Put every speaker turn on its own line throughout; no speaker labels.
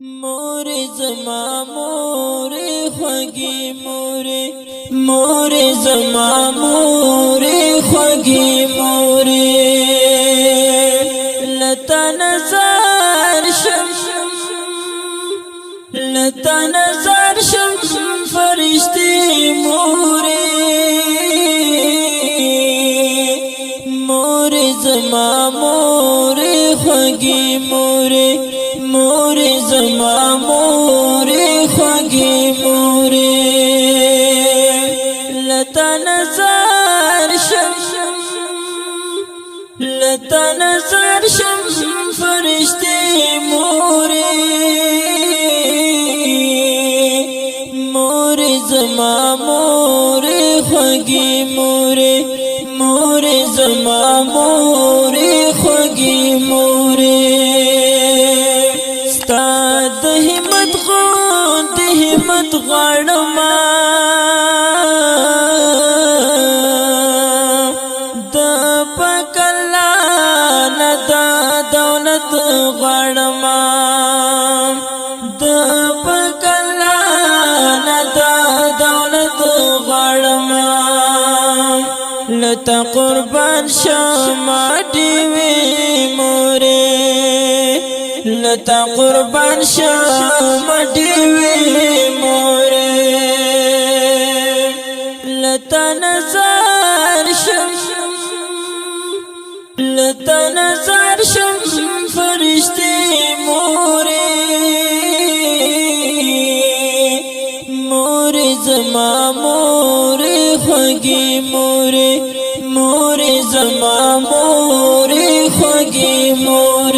مور زما مور خوږی مور زما مور خوږی مور لتا نظر شم فرشتي مور زما مور خوږی مور زما مور خوږی مور لتا نظر شم فرشتي مور زما مور خوږی مور زما مور خوږی مور ستاد همت غړم د پکلا نه د دولت غړم د پکلا نه د دولت غړم لتا قربان شمع دیوی مورې لتا قربان شمع دیوی مورې لتا نظر شم فرشتي مور زما مور خوږی مور زما مور خوږی مور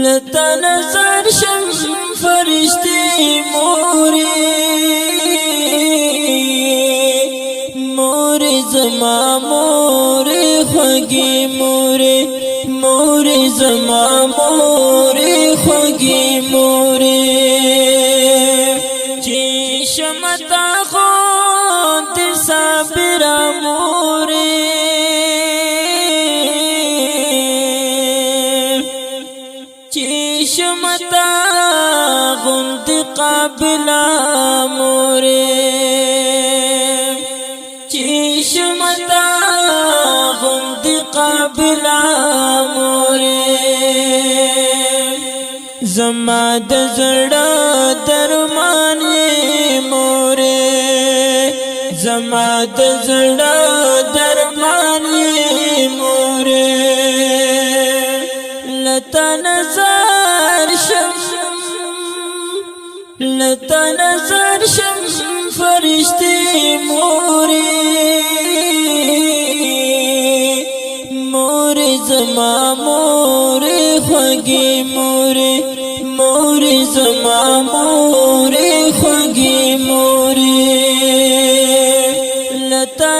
لتا نظر شم فرشتي مور زما مور خوږی مور زما مور خوږی مور چې شمتا غوند صبر مور چې شمتا غوند قابل مور قابل مور زما د زړه درمان مور زما د زړه درمان مور لتا نظر شم فرشتي مور زما مور خوږی مور زما مور خوږی مور لتا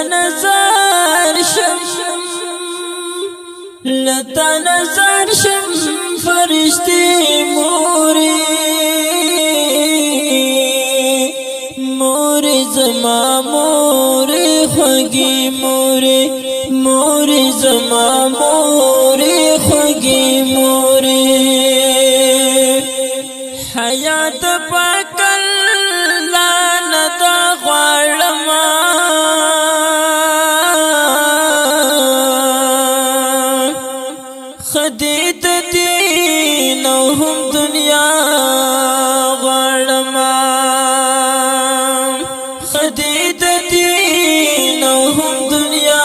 نظر شم فرشتي مور زما مور خوږی مور زما مور خوږی مور حیات پاکل لعنت غړم خدید دین هم دنیا غړم خدید دین هم دنیا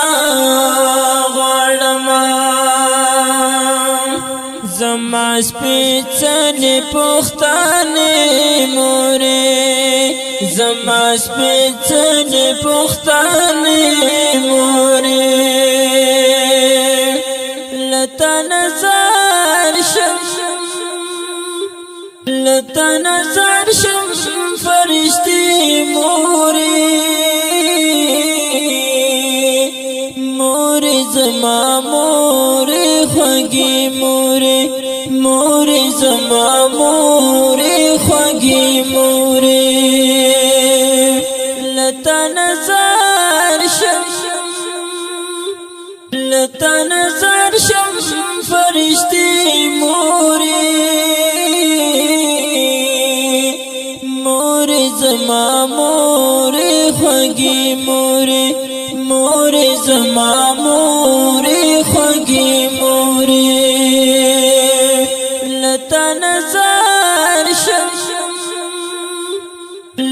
زما سپېڅلې پښتنې مورې زما سپېڅلې پښتنې مورې لتا نظر شم فرشتي مور زما مور خوږی مور زما مور خوږی مور لتا نظر شم لتا نظر شم فرشتي موري موري زما موري خوږی موري موري زما موري خوږی موري لتا نظر شم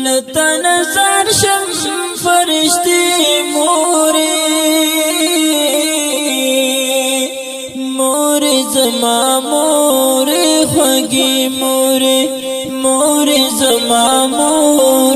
لتا نظر شم فرشتي موري موري زما موري خوږی موري موري زما موري